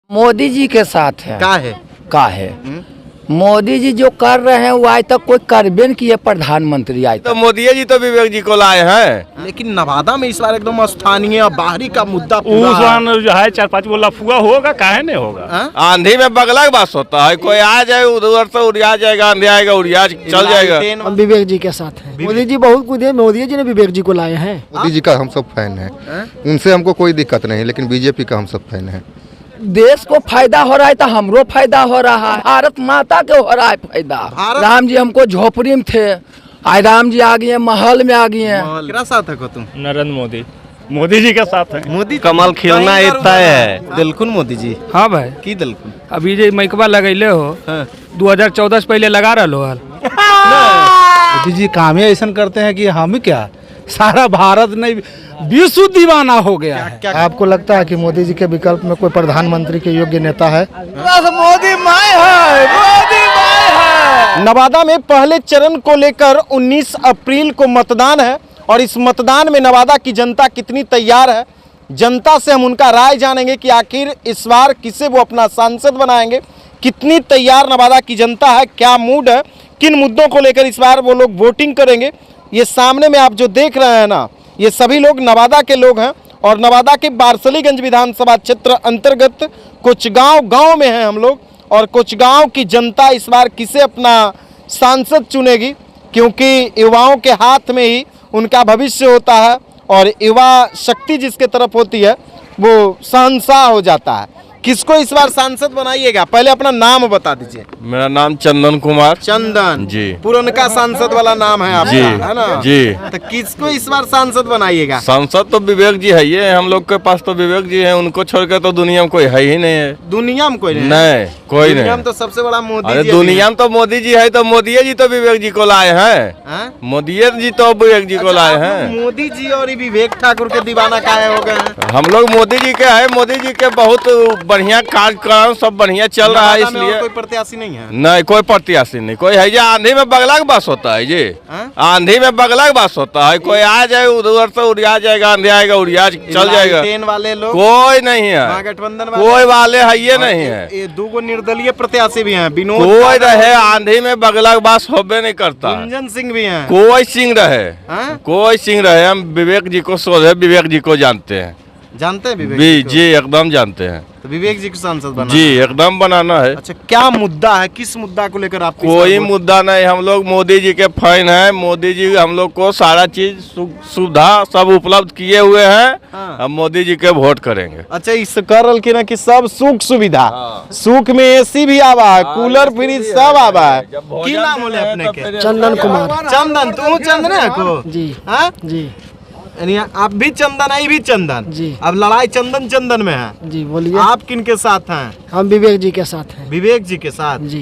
मोदी जी के साथ है। का है मोदी जी जो कर रहे हैं वो आज तक कोई करबे नहीं किए प्रधानमंत्री आज तो तक। मोदी जी तो विवेक जी को लाए हैं। लेकिन नवादा में इस बार एकदम स्थानीय बाहरी का मुद्दा उस जो है 4-5 गो लफुआ होगा, काहे नहीं होगा। आंधी में बगला के बात होता है, कोई आ जाए उधर से उड़िया जाएगा, आंधी आएगा उड़िया चल जाएगा। हम विवेक जी के साथ हैं। मोदी जी बहुत कुछ है, मोदी जी ने विवेक जी को लाए हैं। मोदी जी का हम सब फैन हैं, उनसे हमको कोई दिक्कत नहीं, लेकिन बीजेपी का हम सब फैन हैं। देश को फायदा हो रहा है तो हमरो फायदा हो रहा है, भारत माता के हो रहा है फायदा। राम जी हमको झोपड़ी में थे, आज राम जी आ गए महल में आ गए। क्या साथ है को तुम? नरेंद्र मोदी जी के साथ है। मोदी कमल खिलना इतना है। दिलखुन मोदी जी। हाँ भाई, की दिलखुन अभी जे मैकबा लगैले हो 2014 से पहले लगा रहा हल। मोदी जी काम ही ऐसा करते हैं कि हम क्या सारा भारत नहीं विश्व दीवाना हो गया है। आपको लगता है कि मोदी जी के विकल्प में कोई प्रधानमंत्री के योग्य नेता है? मोदी माय है। नवादा में पहले चरण को लेकर 19 अप्रैल को मतदान है और इस मतदान में नवादा की जनता कितनी तैयार है, जनता से हम उनका राय जानेंगे कि आखिर इस बार किसे वो अपना सांसद बनाएंगे। कितनी तैयार नवादा की जनता है, क्या मूड है, किन मुद्दों को लेकर इस बार वो लोग वोटिंग करेंगे। ये सामने में आप जो देख रहे हैं ना, ये सभी लोग नवादा के लोग हैं और नवादा के बारसलीगंज विधानसभा क्षेत्र अंतर्गत कोचगांव गांव में हैं हम लोग। और कोचगांव की जनता इस बार किसे अपना सांसद चुनेगी, क्योंकि युवाओं के हाथ में ही उनका भविष्य होता है और युवा शक्ति जिसके तरफ होती है वो शहंशाह हो जाता है। किसको इस बार सांसद बनाइएगा? पहले अपना नाम बता दीजिए। मेरा नाम चंदन कुमार। चंदन जी, पुरनका सांसद वाला नाम है आपका, जी, है ना? जी। तो किसको इस बार सांसद बनाइएगा? सांसद तो विवेक जी है, ये हम लोग के पास तो विवेक जी है, उनको छोड़कर तो दुनिया में कोई है ही नहीं है। दुनिया में कोई नहीं? नहीं, कोई दुनिया में नहीं। तो सबसे बड़ा मोदी अरे जी दुनिया में तो मोदी जी है, तो मोदी जी तो विवेक जी को लाए हैं। मोदी जी तो विवेक जी को लाए हैं। मोदी जी और विवेक ठाकुर के दीवाना काहे हो गए हैं? हम लोग मोदी जी के है, मोदी जी के बहुत बढ़िया कार्यक्रम सब बढ़िया चल रहा है, इसलिए कोई प्रत्याशी नहीं है। नहीं, कोई प्रत्याशी नहीं कोई है। ये आंधी में बगला के बास होता है, ये आंधी में बगला के बास होता है, कोई आ जाए उधर से उड़िया जाएगा, आंधी आएगा उड़िया चल जाएगा। ट्रेन वाले लोग कोई नहीं है, महागठबंधन कोई वाले है ये नहीं है। ये दो गो निर्दलीय प्रत्याशी भी हैं, विनोद कोई रहे आंधी में बगला के बास होबे नहीं करता। गुंजन सिंह भी हैं। कोई सिंह रहे, कोई सिंह रहे, हम विवेक जी को सोझे विवेक जी को जानते हैं। जानते हैं विवेक जी एकदम जानते हैं। तो विवेक जी को सांसद बनाना जी एकदम बनाना है। अच्छा, क्या मुद्दा है, किस मुद्दा को लेकर आप? कोई मुद्दा नहीं, हम लोग मोदी जी के फैन हैं। मोदी जी हम लोग को सारा चीज सुविधा सब उपलब्ध किए हुए हैं, हम मोदी जी के वोट करेंगे। अच्छा, इस कर कि ना कि सब सुख सुविधा, सुख में एसी भी आवा है, कूलर फ्रिज सब आवा है। की नाम बोले अपने के? चंदन कुमार। चंदन, तू चंदन है को? जी हाँ जी। यानी आप भी चंदन, आई भी चंदन जी। अब लड़ाई चंदन चंदन में है। जी बोलिए। आप किन के साथ हैं? हम विवेक जी के साथ हैं। विवेक जी के साथ? जी।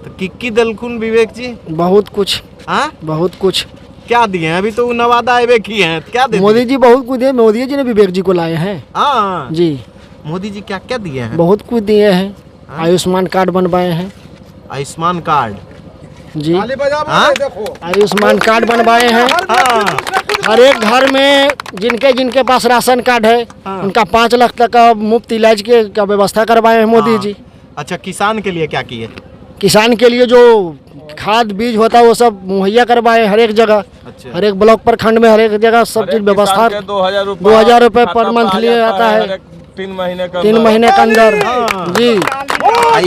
तो किक्की दलखुन विवेक जी बहुत कुछ। हाँ, बहुत कुछ क्या दिए हैं? अभी तो नवादा आए की हैं, क्या दे? मोदी जी बहुत कुछ दिए, मोदी जी ने विवेक जी को लाए हैं। हाँ जी, मोदी जी क्या क्या दिए हैं? बहुत कुछ दिए हैं। आयुष्मान कार्ड बनवाए हैं। आयुष्मान कार्ड? जी हाँ? आयुष्मान कार्ड बनवाए हैं। हर एक घर में जिनके पास राशन कार्ड है उनका 5 लाख तक का मुफ्त इलाज का व्यवस्था करवाए हैं मोदी जी। अच्छा, किसान के लिए क्या किए? किसान के लिए जो खाद बीज होता है वो सब मुहैया करवाए हर एक जगह। अच्छा। हर एक ब्लॉक प्रखंड में हर एक जगह सब चीज व्यवस्था। 2000 रुपये पर मंथ लिए आता है 3 महीने का, 3 महीने के अंदर। जी।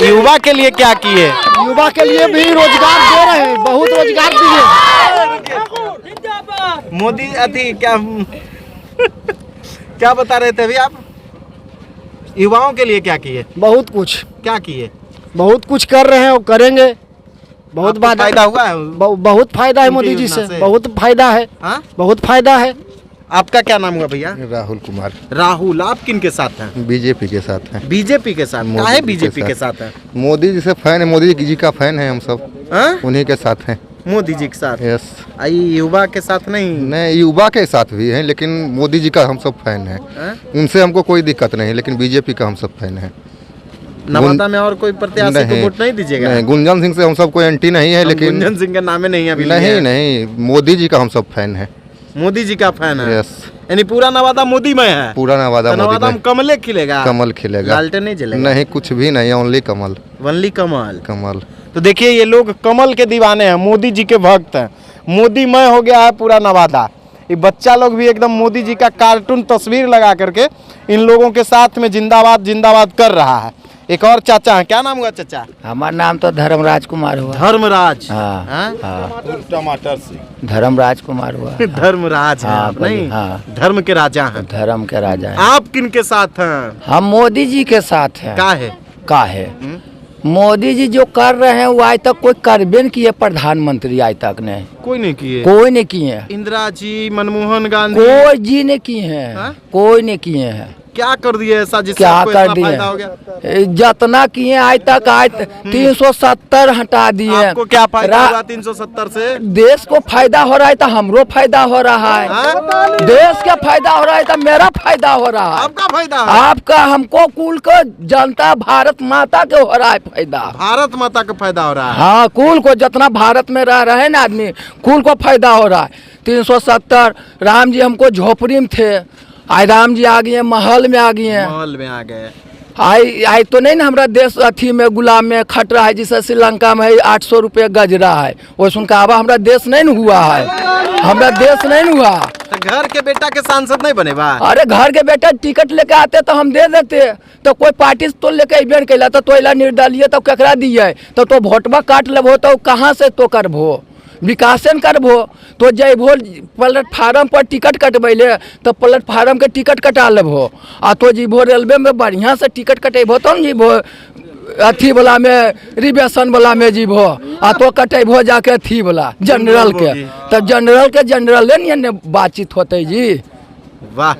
युवा के लिए क्या किए? युवा के लिए भी रोजगार दे रहे हैं, बहुत रोजगार दिए। मोदी अति क्या क्या बता रहे थे अभी आप? युवाओं के लिए क्या किए? बहुत कुछ। क्या किए? बहुत कुछ कर रहे हैं और करेंगे। बहुत फायदा हुआ है? बहुत फायदा है मोदी जी से, बहुत फायदा है। बहुत फायदा है। आपका क्या नाम हुआ भैया? राहुल कुमार। राहुल, आप किन के साथ हैं? बीजेपी के साथ हैं। बीजेपी के साथ? काहे बीजेपी के साथ हैं? मोदी जी से फैन है, मोदी जी का फैन है हम सब, उन्हीं के साथ हैं। मोदी जी के साथ? यस। युवा के साथ नहीं? युवा के साथ भी हैं, लेकिन मोदी जी का हम सब फैन हैं। उनसे हमको कोई दिक्कत नहीं, लेकिन बीजेपी का हम सब फैन हैं। नवादा में और कोई प्रत्याशी को वोट नहीं दीजिएगा? नहीं, गुंजन सिंह से हम सब कोई एंटी नहीं है, लेकिन गुंजन सिंह का नाम नहीं है अभी? नहीं, मोदी जी का हम सब फैन हैं। मोदी जी का फैन है? यस। यानी पूरा नवादा मोदी में है। पूरा नवादा तो मोदी नवादा में में कमले खिलेगा, कमल खिलेगा। लालटेन नहीं जलेगा? नहीं, कुछ भी नहीं, ओनली कमल। वनली कमल। कमल। तो देखिए ये लोग कमल के दीवाने हैं, मोदी जी के भक्त हैं। मोदी मय हो गया है पूरा नवादा। ये बच्चा लोग भी एकदम मोदी जी का कार्टून तस्वीर लगा करके इन लोगों के साथ में जिंदाबाद जिंदाबाद कर रहा है। एक और चाचा है, क्या नाम हुआ चाचा? हमारा नाम तो धर्मराज कुमार हुआ। धर्मराज। हाँ, हाँ? हाँ, टमाटर से धर्मराज कुमार हुआ। धर्मराज है हाँ, आप, नहीं? हाँ। धर्म के राजा हैं। धर्म के राजा है। आप किन के साथ हैं? हम मोदी जी के साथ हैं। का है? का है मोदी जी जो कर रहे हैं वो आज तक कोई करबे नहीं किए, प्रधानमंत्री आज तक ने कोई नहीं किए। कोई नहीं किए हैं। इंदिरा जी, मनमोहन गांधी, कोई जी ने किए हैं। हाँ? कोई नहीं किए हैं। क्या कर दिए ऐसा जिससे क्या आपको कर इतना दिए? फायदा हो गया? जितना किए आज तक 370 हटा दिए। आपको क्या फायदा हुआ 370 से? देश को फायदा हो रहा है तो हमरो फायदा हो रहा है। हाँ? देश का फायदा हो रहा है तो मेरा फायदा हो रहा है। आपका फायदा है? आपका, हमको, कुल को, जनता भारत माता के हो रहा है फायदा। भारत माता का फायदा हो रहा है। हाँ, कुल को जितना भारत में रह रहे हैं ना आदमी, कुल को फायदा हो रहा है। 370। राम जी हमको झोपड़ी में थे, आज राम जी आ गए, महल में आ गए। महल में आ गए। आई तो नहीं ना हमारा देश अथी में गुलाम में खट रहा है, जैसे श्रीलंका में 800 रुपये गज रहा है। वो सुन का आवा हमारा देश नहीं न हुआ है। हमारा देश नहीं न हुआ। तो घर के बेटा के सांसद नहीं बने बा? अरे घर के बेटा टिकट लेके आते तो हम दे देते। तो कोई पार्टी तो लेके अबे नहीं कैला तो इला निर्दलीय तो केकरा दिए तो वोटवा काट लेबो तो कहाँ से तो करबो, विकासन करबो। तो जैबो प्लेटफार्म पर टिकट कटबैले तो प्लेटफार्म के टिकट कटा लेबो। आ तो जीबो रेलवे में बढ़िया से टिकट कटेबो तो न जीबो अथी वाला में, रिजर्वेशन वाला में जीबो। आ तो कटेबो जाके अथी वाला जनरल के। तो जनरल के जनरल ने बातचीत होते जी। वाह,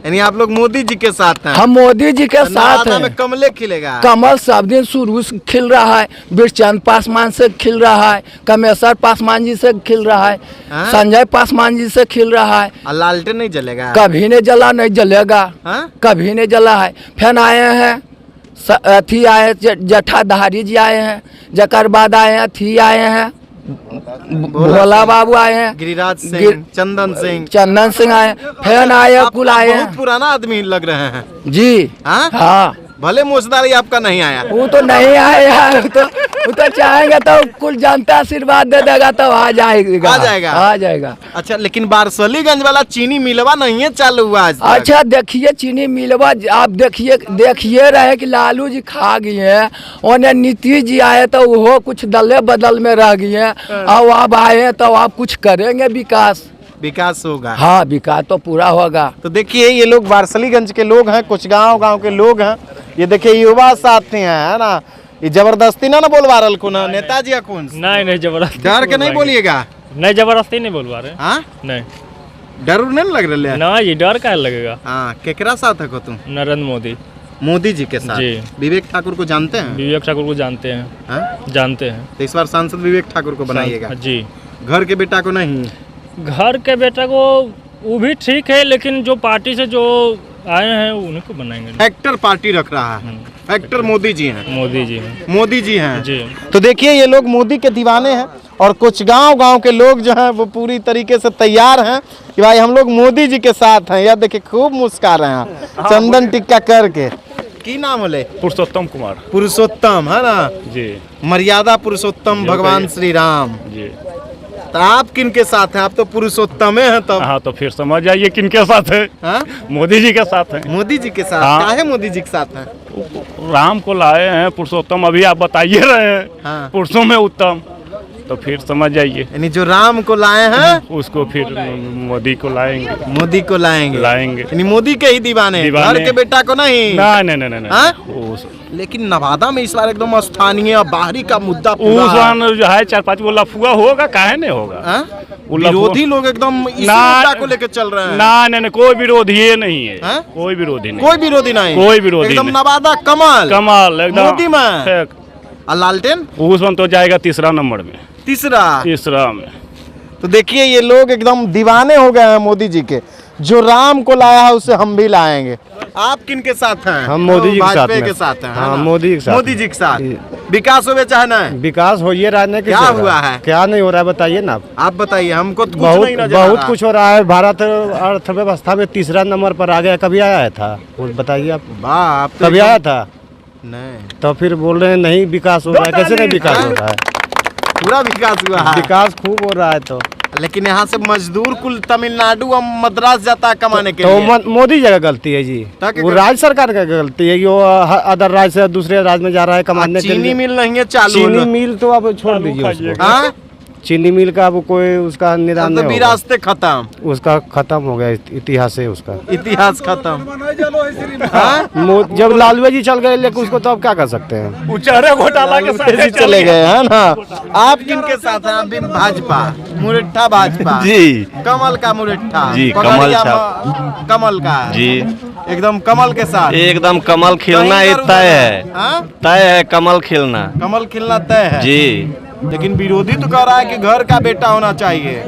यानी आप लोग मोदी जी के साथ हैं। हम मोदी जी के साथ नवादा हैं। में कमले खिलेगा। कमल सब दिन शुरू से खिल रहा है। बिरचंद पासवान से खिल रहा है, कमेश्वर पासवान जी से खिल रहा है, हाँ? संजय पासवान जी से खिल रहा है। और लालटेन नहीं जलेगा? कभी नहीं जला, नहीं जलेगा। हाँ? कभी नहीं जला है। फिर आए हैं अथी आए, जठाधारी जी आए हैं, जकर बाद आए हैं अथी आए हैं, भोला बाबू आए हैं, गिरिराज सिंह, चंदन सिंह, चंदन सिंह आए, फिर आए कुल आए बहुत हैं पुराना आदमी लग रहे हैं जी। हाँ? हाँ, भले मोजदारी आपका नहीं आया। वो तो नहीं आए यार। वो तो चाहेंगे तो कुल जनता आशीर्वाद दे देगा तो आ जाएगा। आ जाएगा। आ जाएगा। अच्छा, लेकिन बारसलीगंज वाला चीनी मिलवा नहीं है चालू हुआ आज तक। अच्छा देखिए चीनी मिलवा, आप देखिए रहे कि लालू जी खा गए हैं, उन्हें नीतीश जी आए तो वो कुछ दले बदल में रह गए हैं। अब आप आए तो आप कुछ करेंगे विकास होगा। हाँ, विकास तो पूरा होगा। तो देखिए ये लोग बारसलीगंज के लोग हैं, कुछ गांव के लोग हैं। ये देखिए युवा साथी हैं, है ना? ये जबरदस्ती ना बोलवा रहा को ना नेताजी अकुन नहीं जबरदस्ती डर के नहीं बोलिएगा। नहीं जबरदस्ती नहीं बोलवा रहे। हाँ? नहीं डर नहीं लग रहा है? ना, ये डर का लगेगा। हाँ, केकरा साथ है को तुम? नरेंद्र मोदी मोदी जी के साथ। जी। विवेक ठाकुर को जानते हैं? विवेक ठाकुर को जानते हैं। हाँ? जानते हैं तो इस बार सांसद विवेक ठाकुर को बनाइएगा? जी। घर के बेटा को नहीं? घर के बेटा को वो भी ठीक है, लेकिन जो पार्टी से जो आए हैं उन्हीं को बनाएंगे। फैक्टर पार्टी रख रहा है। फैक्टर मोदी जी हैं। मोदी जी हैं। मोदी जी हैं जी। तो देखिए ये लोग मोदी के दीवाने हैं और कुछ गांव के लोग जो हैं वो पूरी तरीके से तैयार हैं कि भाई हम लोग मोदी जी के साथ हैं। यह देखिए खूब मुस्का रहे हैं चंदन टिक्का करके। की नाम बोले? पुरुषोत्तम कुमार। पुरुषोत्तम, है ना? जी। मर्यादा पुरुषोत्तम भगवान श्री राम। जी। तो आप किन के साथ हैं? आप तो पुरुषोत्तम हैं तब। हाँ, तो फिर समझ जाइए किन के साथ है। हाँ? मोदी जी के साथ है। मोदी जी के साथ। हाँ। काहे मोदी जी के साथ हैं? राम को लाए हैं, पुरुषोत्तम अभी आप बताइए रहे हैं। हाँ। पुरुषों में उत्तम, तो फिर समझ जाइए यानी जो राम को लाए हैं उसको फिर मोदी को लाएंगे। मोदी को लाएंगे। यानी मोदी के ही दीवाने, घर के बेटा को नहीं। नहीं। हाँ? लेकिन नवादा में इस बार एकदम स्थानीय बाहरी का मुद्दा पूरा जो है 4-5 वो लफुआ होगा, काहे नहीं होगा। हाँ? विरोधी लोग एकदम इस मुद्दा को लेकर चल रहे हैं। नहीं, कोई विरोधी नहीं है। हाँ? कोई विरोधी नहीं। कोई विरोधी नहीं। कोई विरोधी एकदम नहीं। नवादा कमल एकदम मोदी में। और लालटेन उसमें तो जाएगा तीसरा नंबर में। तीसरा में। तो देखिए ये लोग एकदम दीवाने हो गए हैं मोदी जी के। जो राम को लाया है उसे हम भी लाएंगे। आप किन के साथ हैं? हम मोदी जी के साथ भाजपा में। के साथ हैं। हाँ, मोदी के साथ। मोदी जी के साथ विकास होवे चाहे ना विकास हो ये राजनीति क्या हुआ है? क्या नहीं हो रहा है बताइए ना आप बताइए, हमको तो कुछ बहुत नहीं नजर आ बहुत रहा। कुछ हो रहा है। भारत अर्थव्यवस्था में तीसरा नंबर पर आ गया। कभी आया था वो बताइए आप, वाह, आप तो कभी आया था? नहीं, तो फिर बोल रहे हैं नहीं विकास हो रहा है। कैसे नहीं विकास हो रहा है? पूरा विकास हुआ है। विकास खूब हो रहा है। तो लेकिन यहाँ से मजदूर कुल तमिलनाडु और मद्रास जाता है कमाने के लिए। मोदी जी का गलती है जी, ताकि वो राज्य सरकार का गलती है कि वो अदर राज्य से दूसरे राज्य में जा रहा है कमाने के लिए। चीनी मिल नहीं है चालू। चीनी मिल तो अब छोड़ दीजिए उसको। हाँ? चीनी मिल का अब कोई उसका निदान तो नहीं भी होगा। रास्ते खत्म, उसका खत्म हो गया, इतिहास है उसका। इतिहास खत्म। जब लालू जी चल गए लेकिन उसको तो अब क्या कर सकते हैं? उचारे घोटाला के साथ चले गए है ना। आप किन के साथ हैं? आप भी भाजपा, मुरट्ठा भाजपा जी कमल का मुरट्ठा जी, पगड़िया कमल कमल का जी एकदम कमल के साथ एकदम कमल खिलना कहीं ही इधर तय उधर है, हाँ? तय है कमल खिलना कमल खिलना तय है जी। लेकिन विरोधी तो कह रहा है कि घर का बेटा होना चाहिए।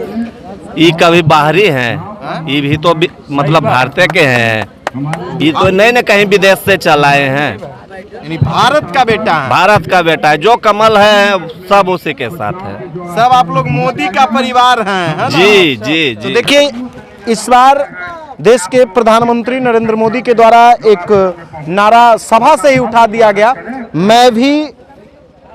ये कभी बाहरी हैं, ये भी तो मतलब भारत के हैं। ये तो नहीं न कहीं विदेश से चलाए हैं। यानी भारत का बेटा है। भारत का बेटा है। जो कमल है सब उसी के साथ है। सब आप लोग मोदी का परिवार हैं, है ना? जी जी तो जी। देखिए, इस बार देश के प्रधानमंत्री नरेंद्र मोदी के द्वारा एक नारा सभा से ही उठा दिया गया,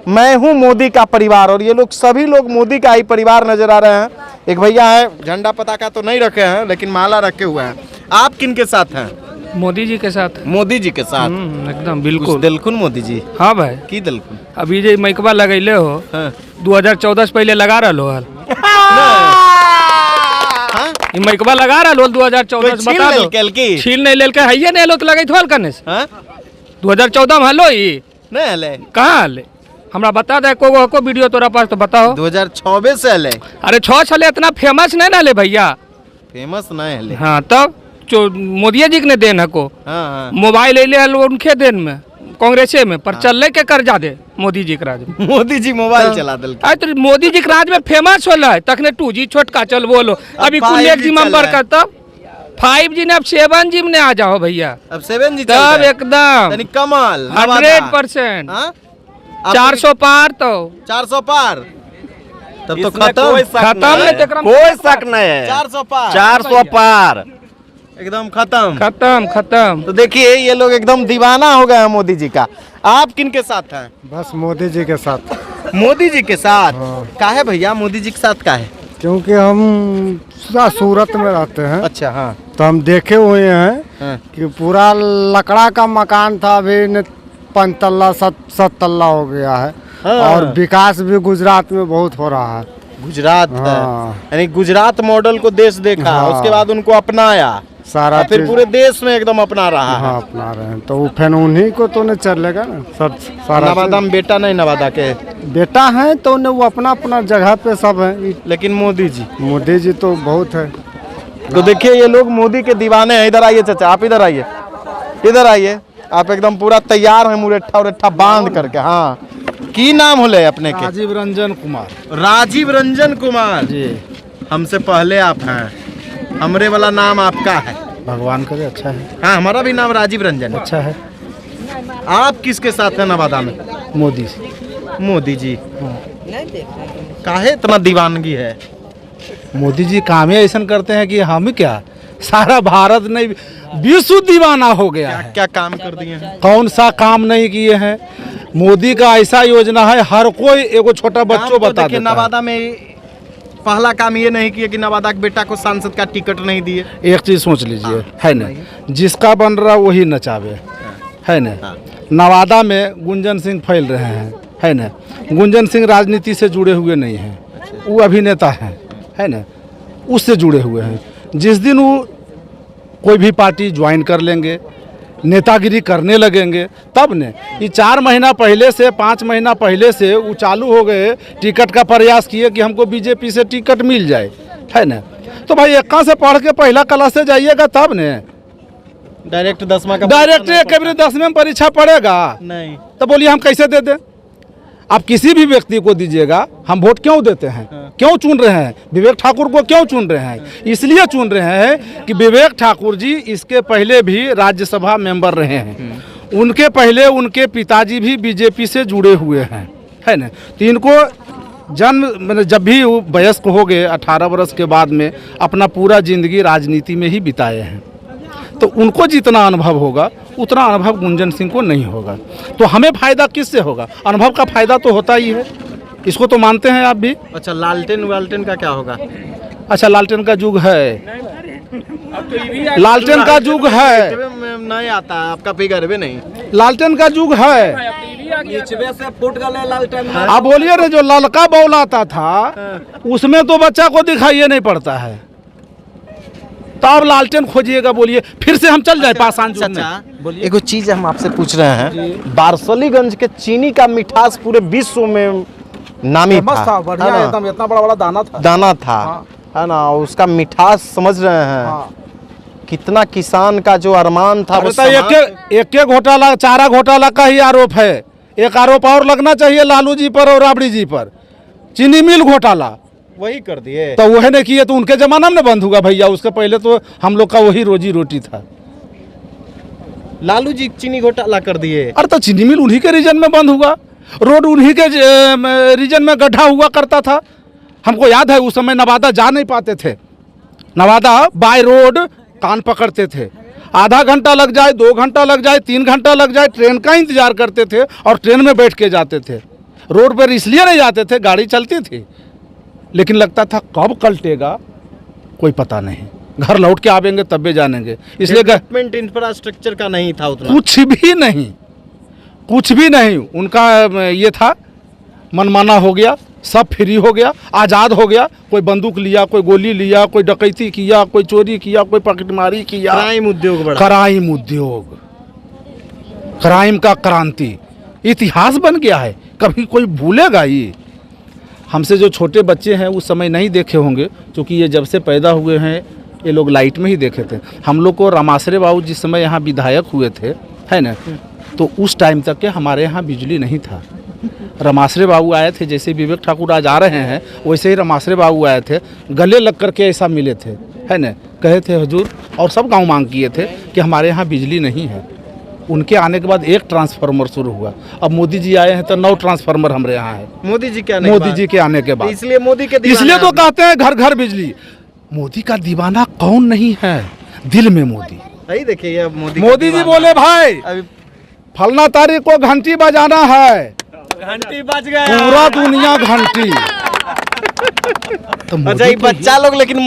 मैं हूं मोदी का परिवार। और ये लोग सभी लोग मोदी का ही परिवार नजर आ रहे हैं। एक भैया है, झंडा पताका तो नहीं रखे हैं लेकिन माला रखे हुए हैं। आप किन के साथ हैं? मोदी जी के साथ। मोदी जी के साथ। एकदम कुछ बिल्कुल। दिलखुन मोदी जी हाँ भाई, की दिलखुन। अभी जे मैकबा लगैले हो हाँ। 2014 से पहले लगा रहा हल ई मैकबा लगा रहा 2014 से बता दो। छील नहीं लेल के हइये नहीं लो तो लगे थोल करने से। 2014 में हलो ई नहीं हले, कहाँ हले? हमरा बता दे को वीडियो तोरा पास तो बताओ। 2024 से हले। अरे छो छले इतना फेमस नहीं ना ले भैया। फेमस नहीं हले। हाँ तब जो मोदी जी ने देन है को हाँ। मोबाइल ले हल उनके देन में कांग्रेसे में पर चल के कर्जा दे मोदी जी के राज में। मोदी जी मोबाइल चला दिल। अरे तो मोदी जी के राज में फेमस होला तखने 2G छोटका चल बोलो अभी कुल 5G एक चल रहा कर तब 5G ने अब 7G में आ जाओ भैया। अब 7G तब एकदम यानी कमाल 100%। हाँ? 400 पार तो 400 पार। तब तो इसमें खत्म कोई शक खत्म नहीं है। नहीं, तेकरा में कोई शक नहीं है। 400 पार 400 पार एकदम खत्म। खत्म। तो देखिए, ये लोग एकदम दीवाना हो गए हैं मोदी जी का। आप किन के साथ हैं? बस मोदी जी के साथ। मोदी जी के साथ। काहे भैया मोदी जी के साथ काहे? क्योंकि हम सूरत में रहते हैं, अच्छा, हाँ तो हम देखे हुए हैं हाँ। कि पूरा लकड़ा का मकान था, अभी 5 तल्ला 7 तल्ला हो गया है। हाँ। और विकास भी गुजरात में बहुत हो रहा है। गुजरात है। हाँ। यानी गुजरात मॉडल को देश देखा, हाँ। उसके बाद उनको अपनाया, सारा और फिर चीज- पूरे देश में एकदम अपना रहा है। हाँ अपना रहे हैं, तो वो फिर उन्हीं को तो नहीं चलेगा ना सब सारा नवादा में बेटा नहीं, नवादा के चीज। बेटा है तो उन्हें वो अपना अपना जगह पे सब है। लेकिन मोदी जी। मोदी जी तो बहुत है। तो देखिए, ये लोग मोदी के दीवाने हैं। इधर आइए चाचा, आप इधर आइए, इधर आइए। आप एकदम पूरा तैयार हैं मुरेठा उरेठा बांध करके। हाँ, की नाम होले अपने के? राजीव रंजन कुमार। राजीव रंजन कुमार जी, हमसे पहले आप हैं। हमरे वाला नाम आपका है। भगवान करे अच्छा है। हाँ, हमारा भी नाम राजीव रंजन है। अच्छा है। आप किसके साथ हैं नवादा में? मोदी से। मोदी जी। काहे इतना दीवानगी है? मोदी जी काम ही ऐसा करते हैं कि हम क्या, सारा भारत नहीं विश्व दीवाना हो गया क्या है। क्या काम कर दिए हैं? कौन सा काम नहीं किए हैं? मोदी का ऐसा योजना है, हर कोई एगो छोटा काम बच्चों तो बता देखिए, देता है। नवादा में पहला काम ये नहीं किया कि नवादा के बेटा को सांसद का टिकट नहीं दिए। एक चीज सोच लीजिए, है ना, जिसका बन रहा वही नचावे, है ना। नवादा में गुंजन सिंह फैल रहे हैं, है ना। गुंजन सिंह राजनीति से जुड़े हुए नहीं हैं, वो अभिनेता हैं, है ना, उससे जुड़े हुए हैं। जिस दिन वो कोई भी पार्टी ज्वाइन कर लेंगे, नेतागिरी करने लगेंगे, तब ने ये 4 महीना पहले से 5 महीना पहले से वो चालू हो गए, टिकट का प्रयास किए कि हमको बीजेपी से टिकट मिल जाए, है ना। तो भाई एक से पढ़ के पहला क्लास से जाइएगा तब ने डायरेक्ट 10वां का डायरेक्ट कभी 10वें में परीक्षा पड़ेगा, नहीं। तो बोलिए हम कैसे दे दें? आप किसी भी व्यक्ति को दीजिएगा, हम वोट क्यों देते हैं, क्यों चुन रहे हैं, विवेक ठाकुर को क्यों चुन रहे हैं? इसलिए चुन रहे हैं कि विवेक ठाकुर जी इसके पहले भी राज्यसभा मेंबर रहे हैं, उनके पहले उनके पिताजी भी बीजेपी से जुड़े हुए हैं, है ना। तो इनको जन्म मैंने जब भी वो वयस्क हो गए 18 वर्ष के बाद में अपना पूरा जिंदगी राजनीति में ही बिताए हैं, तो उनको जितना अनुभव होगा उतना अनुभव गुंजन सिंह को नहीं होगा। तो हमें फायदा किससे होगा? अनुभव का फायदा तो होता ही है, इसको तो मानते हैं आप भी। अच्छा, लालटेन वालटेन का क्या होगा? अच्छा, लालटेन का युग है, लालटेन का युग है, नहीं आता आपका फिगर भी नहीं, लालटेन का युग है। आप बोलिए ना, जो ललका बॉल आता था उसमें तो बच्चा को दिखाई नहीं पड़ता है, तो आप लालटेन खोजिएगा, बोलिए फिर से हम चल जाए पाषाण युग में। एगो चीज हम आपसे पूछ रहे हैं, बारसलीगंज के चीनी का मिठास पूरे विश्व में नामी था, बढ़िया एकदम, इतना बड़ा बड़ा दाना था, है ना, उसका मिठास समझ रहे हैं। कितना किसान का जो अरमान था, एक घोटाला, चारा घोटाला का ही आरोप है, एक आरोप और लगना चाहिए लालू जी पर और राबड़ी जी पर, चीनी मिल घोटाला वही कर दिए, तो वह नहीं किए तो उनके जमाना में बंद होगा भैया, उसके पहले तो हम लोग का वही रोजी रोटी था। लालू जी चीनी घोटाला कर दिए। अरे तो चीनी मिल उन्हीं के रीजन में बंद हुआ, रोड उन्हीं के रीजन में गड्ढा हुआ करता था। हमको याद है उस समय नवादा जा नहीं पाते थे, नवादा बाय रोड कान पकड़ते थे, आधा घंटा लग जाए, 2 घंटा लग जाए, 3 घंटा लग जाए, ट्रेन का इंतजार करते थे और ट्रेन में बैठ के जाते थे। रोड पर इसलिए नहीं जाते थे, गाड़ी चलती थी, लेकिन लगता था कब कलटेगा कोई पता नहीं, घर लौट के आवेंगे तब भी जानेंगे। इसलिए डेवलपमेंट इंफ्रास्ट्रक्चर का नहीं था उतना, कुछ भी नहीं, कुछ भी नहीं। उनका ये था मनमाना हो गया, सब फ्री हो गया, आज़ाद हो गया। कोई बंदूक लिया, कोई गोली लिया, कोई डकैती किया, कोई चोरी किया, कोई पॉकेटमारी किया। क्राइम उद्योग बढ़ा, क्राइम उद्योग, क्राइम का क्रांति इतिहास बन गया है, कभी कोई भूलेगा ये? हमसे जो छोटे बच्चे हैं उस समय नहीं देखे होंगे, क्योंकि ये जब से पैदा हुए हैं ये लोग लाइट में ही देखे थे। हम लोग को रामाश्रे बाबू जिस समय यहाँ विधायक हुए थे, है ना, तो उस टाइम तक के हमारे यहाँ बिजली नहीं था। रामाश्रे बाबू आए थे, जैसे विवेक ठाकुर आज आ रहे हैं वैसे ही रामाश्रे बाबू आए थे, गले लग करके ऐसा मिले थे, है ना, कहे थे हुजूर, और सब गांव मांग किए थे कि हमारे यहाँ बिजली नहीं है। उनके आने के बाद 1 ट्रांसफार्मर शुरू हुआ, अब मोदी जी आए हैं तो 9 ट्रांसफार्मर हमारे यहाँ है। मोदी जी के आने के बाद, इसलिए मोदी के दीवाना, इसलिए तो कहते हैं घर घर बिजली। मोदी का दीवाना कौन नहीं है, दिल में मोदी। सही देखिए, ये मोदी जी बोले भाई फलना तारीख को घंटी बजाना है, घंटी बज गया, पूरा दुनिया घंटी। तो अच्छा, ये बच्चा लोग लेकिन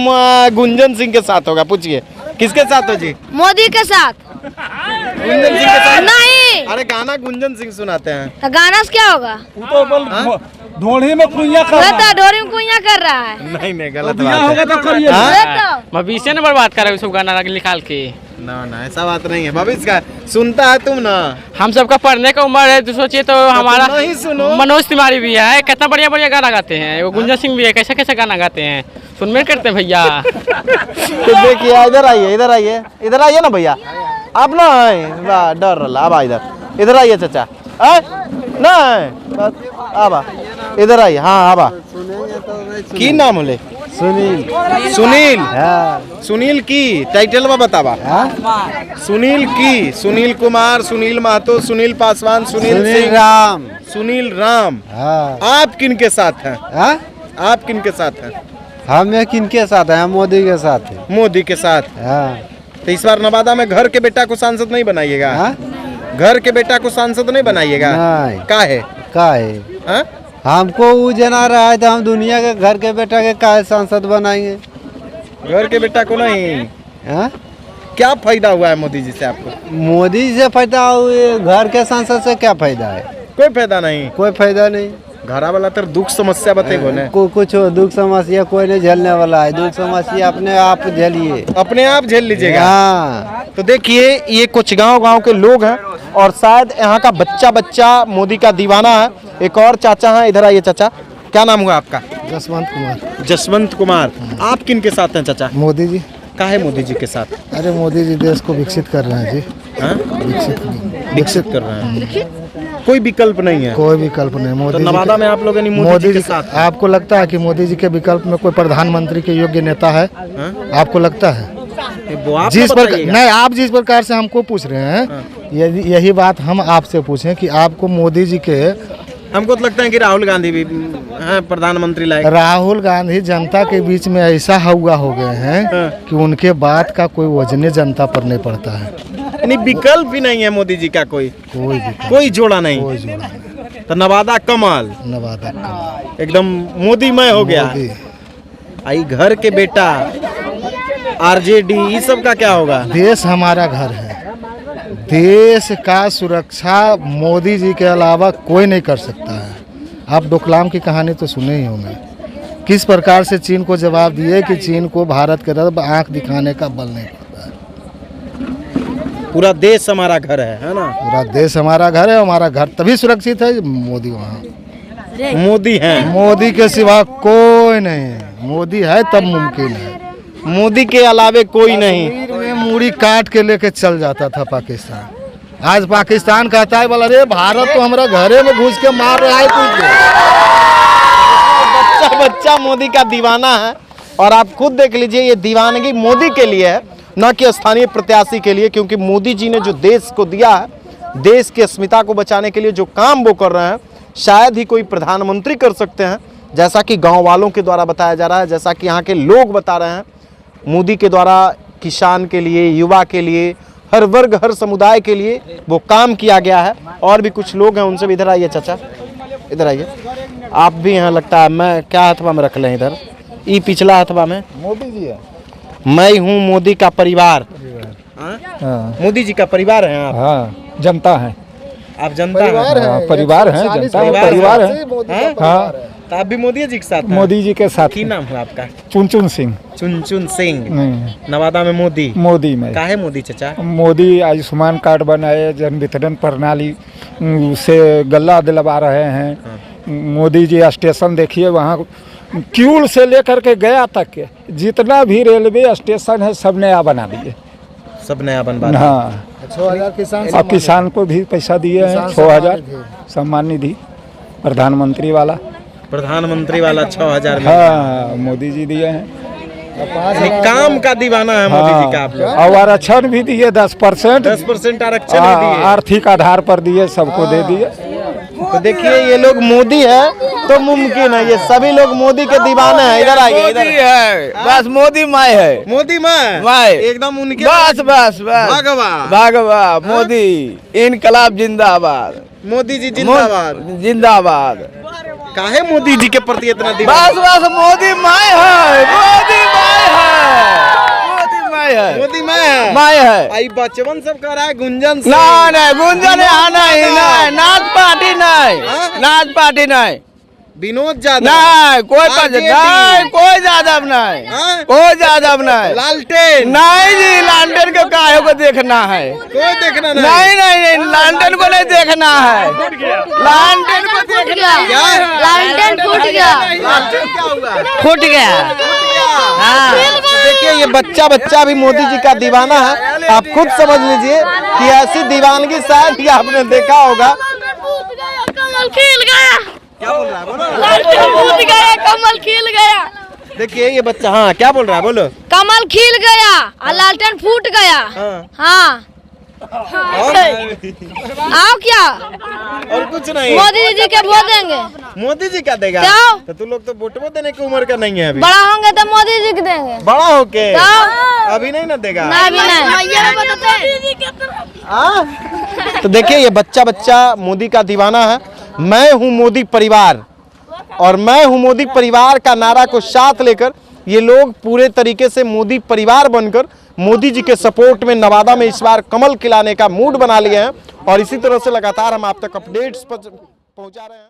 गुंजन सिंह के साथ होगा, पूछिए किसके साथ हो जी? मोदी के साथ। गुंजन सिंह के साथ नहीं, अरे गाना गुंजन सिंह सुनाते हैं, तो गाना से क्या होगा? ढोली में कुइयां कर रहा है, ढोली में कुइयां कर रहा है। नहीं गलत बात है। होगा तो करिए। भविष्य ने बर्बाद करा उसको गाना निकाल के। ना ऐसा बात नहीं है, भविष्य का सुनता है तुम ना, हम सबका पढ़ने का उम्र है, तो सोचिए तो हमारा नहीं सुनो। मनोज तिवारी भी है, कितना बढ़िया बढ़िया गाना गाते हैं, वो गुंजन सिंह भी है, कैसे कैसे गाना गाते हैं, सुनने करते हैं भैया। तो देखिए, इधर आइए ना भैया, आप ना डर रहा, अब इधर आइए चाचा, नहीं आबा इधर आइए, हाँ आबा। की नाम होले? सुनील सुनील की टाइटल में बतावा। सुनील की, सुनील कुमार, सुनील महतो, सुनील पासवान, सुनील राम, सुनील राम। आप किन के साथ हैं? आप किन के साथ हैं? हम किनके साथ हैं? मोदी के साथ है। मोदी के साथ। तो इस बार नवादा में घर के बेटा को सांसद नहीं बनाइएगा? घर के बेटा को सांसद नहीं बनाइएगा? का है? हमको वो जना रहा है तो हम दुनिया के घर के बेटा के काहे सांसद बनाएंगे? घर के बेटा को नहीं। क्या फायदा हुआ है मोदी जी से आपको? मोदी जी से फायदा हुआ, घर के सांसद से क्या फायदा है? कोई फायदा नहीं। कोई फायदा नहीं। घरा वाला तो दुख समस्या बताइए ना। कुछ दुख समस्या कोई नहीं झेलने वाला है, दुख समस्या अपने आप झेलिए, अपने आप झेल लीजिएगा। तो देखिए, ये कुछ गांव के लोग हैं और शायद यहाँ का बच्चा मोदी का दीवाना है। एक और चाचा हैं, इधर आइए चाचा, क्या नाम हुआ आपका? जसवंत कुमार। जसवंत कुमार। आप किन के साथ हैं चाचा? मोदी जी। काहे मोदी जी के साथ? अरे मोदी जी देश को विकसित कर रहे हैं जी। विकसित कर रहे हैं। कोई विकल्प नहीं है। कोई विकल्प नहीं। तो मोदी जी नवादा में आप लोगों ने मोदी जी के साथ हैं। आपको लगता है कि मोदी जी के विकल्प में कोई प्रधानमंत्री के योग्य नेता है? आपको लगता है? वो आप जिस तो प्रकार बताइएगा। नहीं, आप जिस प्रकार से हमको पूछ रहे हैं, यही बात हम आपसे पूछें कि आपको मोदी जी के, हमको तो लगता है कि राहुल गांधी भी हैं प्रधानमंत्री लायक। राहुल गांधी जनता के बीच में ऐसा हुआ हो गए हैं कि उनके बात का कोई वजन जनता पर नहीं पड़ता है। यानी विकल्प भी नहीं है मोदी जी का, कोई जोड़ा नहीं। कोई जोड़ा नहीं। तो नवादा कमाल, नवादा एकदम मोदीमय हो गया। मोदी। आई घर के बेटा आरजेडी ये सब का क्या होगा? देश हमारा घर है। देश का सुरक्षा मोदी जी के अलावा कोई नहीं कर सकता है। आप डोकलाम की कहानी तो सुने ही होंगे, किस प्रकार से चीन को जवाब दिए कि चीन को भारत के तरफ आंख दिखाने का बल नहीं पड़ता है। पूरा देश हमारा घर है ना? पूरा देश हमारा घर है। हमारा घर तभी सुरक्षित है मोदी वहाँ, मोदी है। मोदी के सिवा कोई नहीं है। मोदी है तब मुमकिन है। मोदी के अलावे कोई नहीं। कश्मीर में मूड़ी काट के लेके चल जाता था पाकिस्तान। आज पाकिस्तान कहता है बोला रे भारत तो हमारा घरे में घुस के मार रहा है कुछ। बच्चा बच्चा मोदी का दीवाना है। और आप खुद देख लीजिए, ये दीवानगी मोदी के लिए है, न कि स्थानीय प्रत्याशी के लिए। क्योंकि मोदी जी ने जो देश को दिया है, देश की अस्मिता को बचाने के लिए जो काम वो कर रहे हैं, शायद ही कोई प्रधानमंत्री कर सकते हैं। जैसा कि गाँव वालों के द्वारा बताया जा रहा है, जैसा कि यहाँ के लोग बता रहे हैं, मोदी के द्वारा किसान के लिए, युवा के लिए, हर वर्ग हर समुदाय के लिए वो काम किया गया है। और भी कुछ लोग हैं, उनसे भी इधर आइए चाचा, इधर आइए। आप भी यहाँ लगता है, मैं क्या हथवा में रख लें इधर, ई पिछला हथवा में मोदी जी है। मैं हूँ मोदी का परिवार। मोदी जी का परिवार है आप? हाँ, जनता है। आप जनता हैं? परिवार है, जनता है, परिवार है। हाँ, तो आप भी मोदी जी के साथ हैं? मोदी जी के साथ। की नाम है आपका? चुनचुन सिंह। चुनचुन सिंह। नवादा में मोदी। मोदी में काहे मोदी चाचा? मोदी आयुष्मान कार्ड बनाए, जन वितरण प्रणाली से गल्ला दिलवा रहे हैं। मोदी जी स्टेशन देखिए, वहाँ क्यूल से लेकर के गया तक के जितना भी रेलवे स्टेशन है सब नया बना दिए। सब नया बनवा। हाँ, 6000 किसान, और किसान को भी पैसा दिए हैं 6000 सम्मान निधि प्रधानमंत्री वाला 6000 में। हाँ, मोदी जी दिए हैं। काम का दीवाना है मोदी जी का। आपको और आरक्षण भी दिए 10%। 10% आरक्षण भी दिए। आर्थिक आधार पर दिए, सबको दे दिए। तो देखिए, ये लोग मोदी है तो मुमकिन है, ये सभी लोग मोदी के दीवाने हैं। इधर आइए, इधर है बस मोदी माय है। मोदी माय एकदम उनके बस बस बस भागवा मोदी इनकलाब जिंदाबाद। मोदी जी जिंदाबाद जिंदाबाद। काहे मोदी जी के प्रति इतना बस बस मोदी माय है। मोदी माय है। मोदी माय है। आई बचवन सब कह रहा है गुंजन से। नहीं गुंजन यहाँ नहीं, नाच पार्टी नहीं, नाच पार्टी नहीं, विनोद यादव नहीं, कोई नहीं, कोई यादव नहीं, कोई यादव नहीं, लालटेन नहीं जी, लालटेन को काहे को देखना है? कोई देखना नहीं, नहीं, लालटेन को नहीं देखना है। लालटेन को देखना है। लालटेन फूट गया। लालटेन क्या हुआ? फूट गया। हाँ, देखिए, ये बच्चा भी मोदी जी का दीवाना है। आप खुद समझ लीजिए कि ऐसी दीवानगी शायद ही आपने देखा होगा। कमल खिल गया। क्या बोल रहा है? बोलो। लालटेन फूट गया, कमल खिल गया। देखिए ये बच्चा, हाँ क्या बोल रहा है? बोलो। कमल खिल गया और लालटेन फूट गया। हाँ। आओ क्या? और कुछ नहीं। मोदी जी के वोट देंगे। मोदी जी क्या देगा? क्या? तो तुम लोग तो वोट देने की उम्र का नहीं है अभी। बड़ा होंगे तो मोदी जी के देंगे। बड़ा होके क्या? अभी नहीं ना देगा। तो देखिए, ये बच्चा मोदी का दीवाना है। मैं हूँ मोदी परिवार, और मैं हूँ मोदी परिवार का नारा को साथ लेकर ये लोग पूरे तरीके से मोदी परिवार बनकर मोदी जी के सपोर्ट में नवादा में इस बार कमल खिलाने का मूड बना लिए हैं। और इसी तरह से लगातार हम आप तक अपडेट्स पहुंचा रहे हैं।